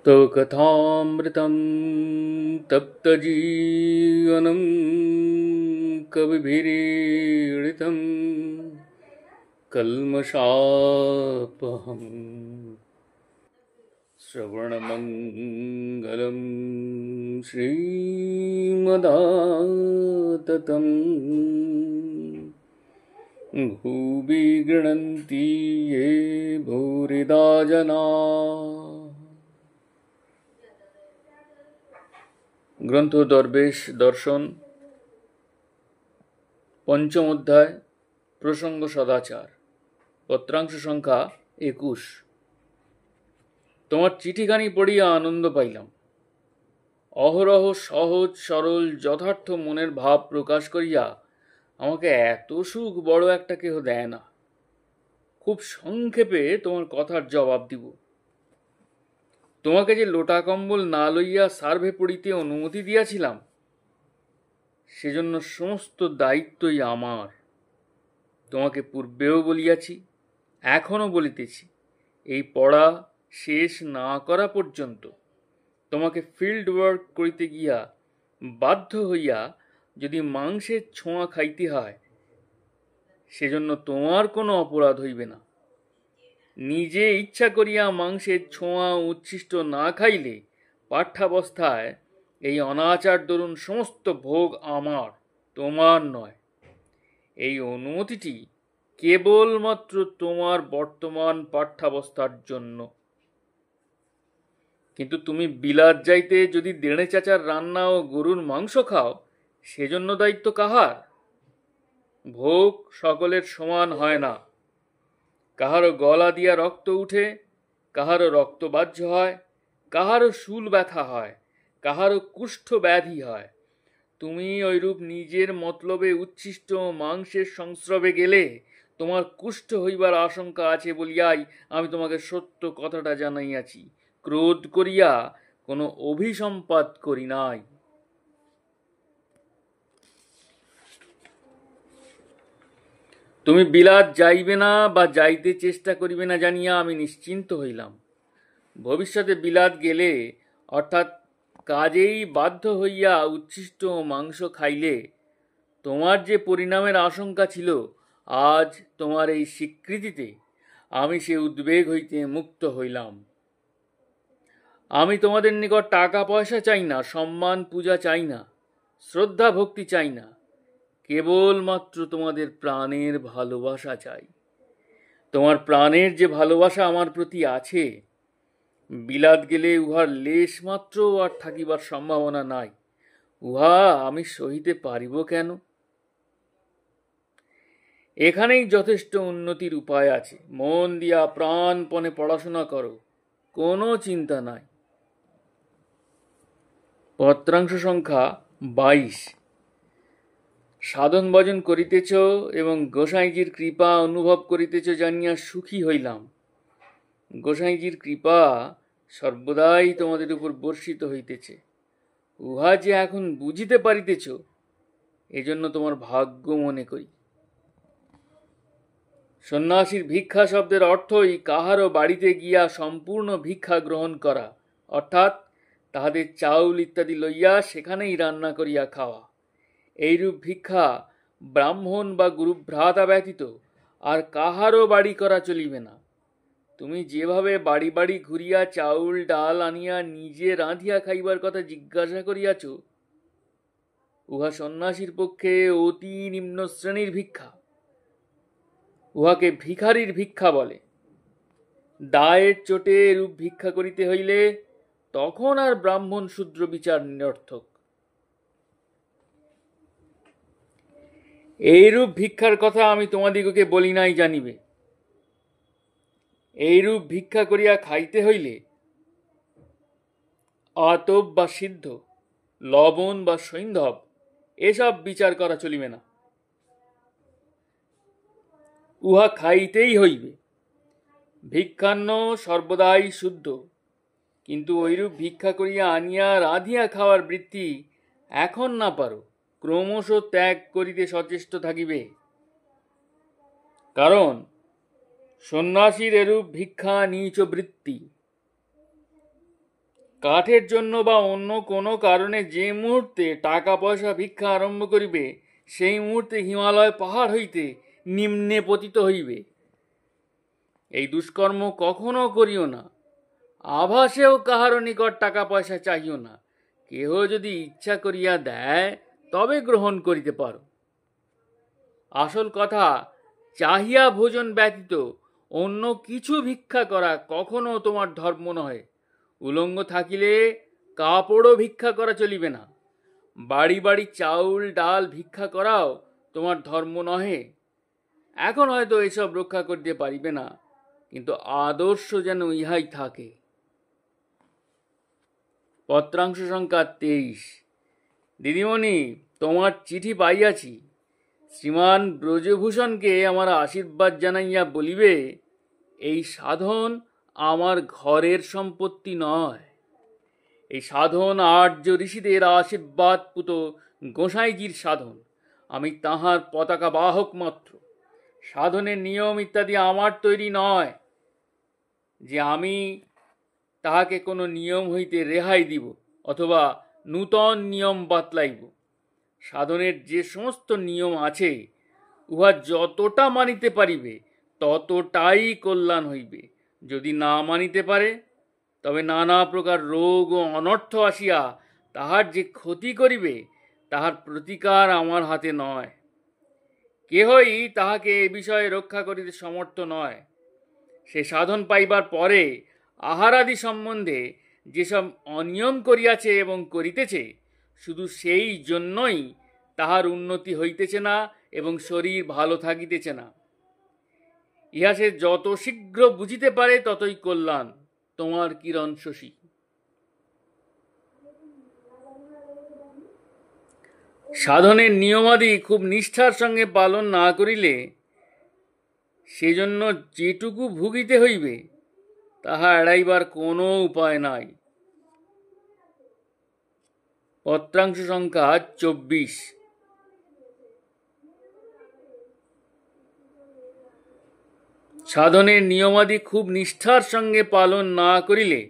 तव कथामृतं तप्तजीवनं कविभिरीडितं कल्मषापहम् श्रवणमङ्गलं श्रीमदाततं भुवि गृह्णन्ति ये भूरिदा जना। গ্রন্থ দরবেশ দর্শন পঞ্চম অধ্যায় প্রসঙ্গ সদাচার পত্রাংশ সংখ্যা 21। তোমার চিঠিখানি পড়িয়া আনন্দ পাইলাম। অহরহ সহজ সরল যথার্থ মনের ভাব প্রকাশ করিয়া আমাকে এত সুখ বড় একটা কেহ দেয় না। খুব সংক্ষেপে তোমার কথার জবাব দিব। তোমাকে যে লোটা কম্বল না লইয়া সার্ভে পড়িতে অনুমতি দিয়াছিলাম, সেজন্য সমস্ত দায়িত্বই আমার। তোমাকে পূর্বেও বলিয়াছি, এখনও বলিতেছি, এই পড়া শেষ না করা পর্যন্ত তোমাকে ফিল্ড ওয়ার্ক করিতে গিয়া বাধ্য হইয়া যদি মাংসের ছোঁয়া খাইতে হয়, সেজন্য তোমার কোনো অপরাধ হইবে না। নিজে ইচ্ছা করিয়া মাংসের ছোঁয়া উচ্ছিষ্ট না খাইলে পাঠ্যাবস্থায় এই অনাচার দরুন সমস্ত ভোগ আমার, তোমার নয়। এই অনুমতিটি কেবলমাত্র তোমার বর্তমান পাঠ্যাবস্থার জন্য। কিন্তু তুমি বিলাত যাইতে যদি দেড়ে চাচার রান্না ও গরুর মাংস খাও, সেজন্য দায়িত্ব কাহার? ভোগ সকলের সমান হয় না। কাহারও গলা দিয়া রক্ত উঠে, কাহারও রক্তবাহ্য হয়, কাহারও শুল ব্যথা হয়, কাহারও কুষ্ঠ ব্যাধি হয়। তুমি ঐরূপ নিজের মতলবে উচ্ছিষ্ট মাংসের সংস্রবে গেলে তোমার কুষ্ঠ হইবার আশঙ্কা আছে বলিয়াই আমি তোমাকে সত্য কথাটা জানাইয়াছি। ক্রোধ করিয়া কোনো অভিসম্পাত করি নাই। তুমি বিলাত যাইবে না বা যাইতে চেষ্টা করিবে না জানিয়া আমি নিশ্চিন্ত হইলাম। ভবিষ্যতে বিলাত গেলে, অর্থাৎ কাজেই বাধ্য হইয়া উচ্ছিষ্ট মাংস খাইলে তোমার যে পরিণামের আশঙ্কা ছিল, আজ তোমার এই স্বীকৃতিতে আমি সে উদ্বেগ হইতে মুক্ত হইলাম। আমি তোমাদের নিকট টাকা পয়সা চাই না, সম্মান পূজা চাই না, শ্রদ্ধা ভক্তি চাই না, কেবলমাত্র তোমাদের প্রাণের ভালোবাসা চাই। তোমার প্রাণের যে ভালোবাসা আমার প্রতি আছে, বিলাত গেলে উহার লেশ মাত্র আর থাকিবার সম্ভাবনা নাই। উহা আমি সহিতে পারিব কেন? এখানেই যথেষ্ট উন্নতির উপায় আছে। মন দিয়া প্রাণপণে পড়াশোনা করো, কোনো চিন্তা নাই। পত্রাংশ সংখ্যা 22। সাধন ভজন করিতেছ এবং গোসাইজির কৃপা অনুভব করিতেছ জানিয়া সুখী হইলাম। গোসাইজির কৃপা সর্বদাই তোমাদের উপর বর্ষিত হইতেছে। উহা যে এখন বুঝিতে পারিতেছ, এজন্য তোমার ভাগ্য মনে করি। সন্ন্যাসীর ভিক্ষা শব্দের অর্থই কাহারও বাড়িতে গিয়া সম্পূর্ণ ভিক্ষা গ্রহণ করা, অর্থাৎ তাহাদের চাউল ইত্যাদি লইয়া সেখানেই রান্না করিয়া খাওয়া। এইরূপ ভিক্ষা ব্রাহ্মণ বা গুরুভ্রাতা ব্যতীত আর কাহারও বাড়ি করা চলিবে না। তুমি যেভাবে বাড়ি বাড়ি ঘুরিয়া চাউল ডাল আনিয়া নিজে রাঁধিয়া খাইবার কথা জিজ্ঞাসা করিয়াছ, উহা সন্ন্যাসীর পক্ষে অতি নিম্ন শ্রেণীর ভিক্ষা। উহাকে ভিখারির ভিক্ষা বলে। দায়ের চোটে এরূপ ভিক্ষা করিতে হইলে তখন আর ব্রাহ্মণ শূদ্র বিচার নিরর্থক। এইরূপ ভিক্ষার কথা আমি তোমাদিগকে বলি নাই জানিবে। এইরূপ ভিক্ষা করিয়া খাইতে হইলে আতপ বা সিদ্ধ, লবণ বা সৈন্ধব এসব বিচার করা চলিবে না। উহা খাইতেই হইবে। ভিক্ষান্ন সর্বদাই শুদ্ধ, কিন্তু ঐরূপ ভিক্ষা করিয়া আনিয়া রাঁধিয়া খাওয়ার বৃত্তি এখন না পারো, ক্রমশ ত্যাগ করিতে সচেষ্ট থাকিবে। কারণ সন্ন্যাসীর এরূপ ভিক্ষা নীচ বৃত্তি। কাঠের জন্য বা অন্য কোনো কারণে যে মুহূর্তে টাকা পয়সা ভিক্ষা আরম্ভ করিবে, সেই মুহূর্তে হিমালয় পাহাড় হইতে নিম্নে পতিত হইবে। এই দুষ্কর্ম কখনো করিও না। আভাসেও কাহারও নিকট টাকা পয়সা চাহিও না। কেহ যদি ইচ্ছা করিয়া দেয় তবে গ্রহণ করিতে পারো। আসল কথা, চাহিয়া ভোজন ব্যতীত অন্য কিছু ভিক্ষা করা কখনো তোমার ধর্ম নহে। উলঙ্গ থাকিলে কাপড়ও ভিক্ষা করা চলিবে না। বাড়ি বাড়ি চাউল ডাল ভিক্ষা করাও তোমার ধর্ম নহে। এখন হয়তো এসব রক্ষা করিতে পারিবে না, কিন্তু আদর্শ যেন ইহাই থাকে। পত্রাংশ সংখ্যা 23। দিদিমণি, তোমার চিঠি পাইয়াছি। শ্রীমান ব্রজভূষণকে আমার আশীর্বাদ জানাইয়া বলিবে, এই সাধন আমার ঘরের সম্পত্তি নয়। এই সাধন আর্য ঋষিদের আশীর্বাদ পুত গোসাইজির সাধন। আমি তাহার পতাকা বাহক মাত্র। সাধনের নিয়ম ইত্যাদি আমার তৈরি নয় যে আমি তাহাকে কোনো নিয়ম হইতে রেহাই দিব অথবা নূতন নিয়ম বাতলাইব। সাধনের যে সমস্ত নিয়ম আছে, উহা যতটা মানিতে পারিবে ততটাই কল্যাণ হইবে। যদি না মানিতে পারে, তবে নানা প্রকার রোগ ও অনর্থ আসিয়া তাহার যে ক্ষতি করিবে, তাহার প্রতিকার আমার হাতে নয়। কেহই তাহাকে এ বিষয়ে রক্ষা করিতে সমর্থ নয়। সে সাধন পাইবার পরে আহারাদি সম্বন্ধে যেসব অনিয়ম করিয়াছে এবং করিতেছে, শুধু সেই জন্যই তাহার উন্নতি হইতেছে না এবং শরীর ভালো থাকিতেছে না। ইহা সে যত শীঘ্র বুঝিতে পারে ততই কল্যাণ। তোমার কিরণ শশী। সাধনের নিয়মাদি খুব নিষ্ঠার সঙ্গে পালন না করিলে সেজন্য যেটুকু ভুগিতে হইবে তাহা এড়াইবার কোনো উপায় নাই। পত্রাংশ সংখ্যা 24। সাধনের নিয়মাদি খুব নিষ্ঠার সঙ্গে পালন না করিলে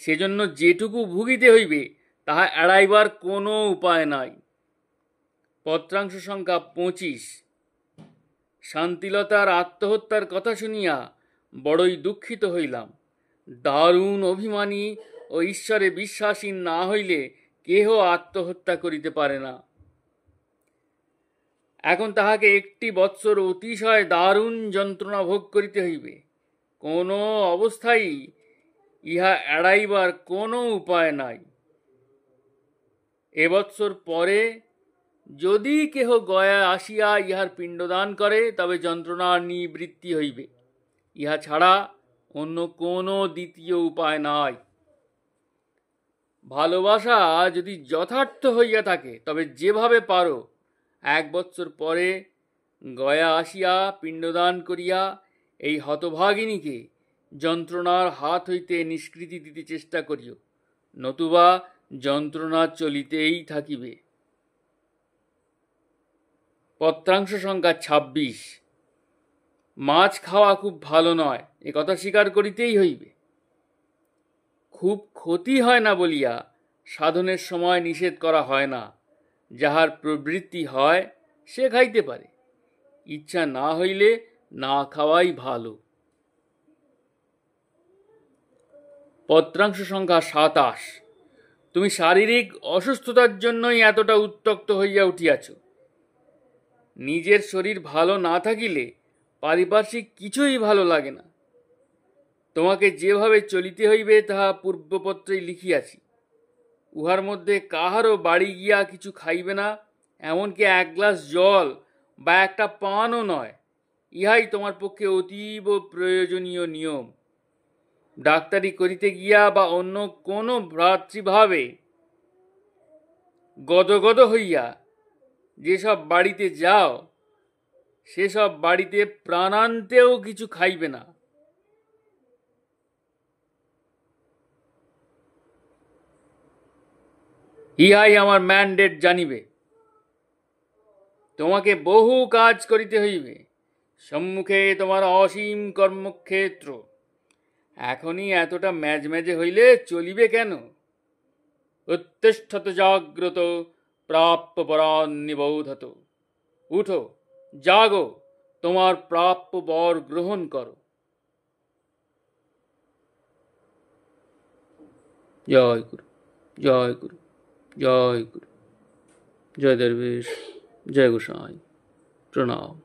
সেজন্য যেটুকু ভুগিতে হইবে তাহা এড়াইবার কোনো উপায় নাই। পত্রাংশ সংখ্যা 25। শান্তিলতার আত্মহত্যার কথা শুনিয়া বড়ই দুঃখিত হইলাম। দারুণ অভিমানী ও ঈশ্বরে বিশ্বাসী না হইলে কেহ আত্মহত্যা করিতে পারে না। এখন তাহাকে 1 বৎসর অতিশয় দারুণ যন্ত্রণা ভোগ করিতে হইবে। কোনো অবস্থায় ইহা এড়াইবার কোনো উপায় নাই। এবৎসর পরে যদি কেহ গয়া আসিয়া ইহার পিণ্ডদান করে, তবে যন্ত্রণার নিবৃত্তি হইবে। ইহা ছাড়া অন্য কোনো দ্বিতীয় উপায় নাই। ভালোবাসা যদি যথার্থ হইয়া থাকে, তবে যেভাবে পারো 1 বৎসর পরে গয়া আসিয়া পিণ্ডদান করিয়া এই হতভাগিনীকে যন্ত্রণার হাত হইতে নিষ্কৃতি দিতে চেষ্টা করিও, নতুবা যন্ত্রণা চলিতেই থাকিবে। পত্রাংশ সংখ্যা 26। মাছ খাওয়া খুব ভালো নয়, এ কথা স্বীকার করিতেই হইবে। খুব ক্ষতি হয় না বলিয়া সাধনের সময় নিষেধ করা হয় না। যাহার প্রবৃত্তি হয় সে খাইতে পারে, ইচ্ছা না হইলে না খাওয়াই ভালো। পত্রাংশ সংখ্যা 27। তুমি শারীরিক অসুস্থতার জন্যই এতটা উত্তক্ত হইয়া উঠিয়াছ। নিজের শরীর ভালো না থাকিলে পারিপার্শ্বিক কিছুই ভালো লাগে না। তোমাকে যেভাবে চলিতে হইবে তাহা পূর্বপত্রেই লিখিয়াছি। উহার মধ্যে কাহারও বাড়ি গিয়া কিছু খাইবে না, এমনকি 1 গ্লাস জল বা একটা পানও নয়। ইহাই তোমার পক্ষে অতীব প্রয়োজনীয় নিয়ম। ডাক্তারি করিতে গিয়া বা অন্য কোনো ভ্রাতৃভাবে গদগদ হইয়া যেসব বাড়িতে যাও, সেসব বাড়িতে প্রাণান্তেও কিছু খাইবে না। ইহাই আমার ম্যান্ডেট জানিবে। তোমাকে বহু কাজ করিতে হইবে। সম্মুখে তোমার অসীম কর্মক্ষেত্র। এখনই এতটা ম্যাজম্যাজে হইলে চলিবে কেন? উত্তিষ্ঠত জাগ্রত প্রাপ্য পরাণ নিবোধত। উঠো, জাগো, তোমার প্রাপ্য বর গ্রহণ করো। জয় গুরু, জয় গুরু, জয় গুরু। জয় দরবেশ, জয় গোসাই, প্রণাম।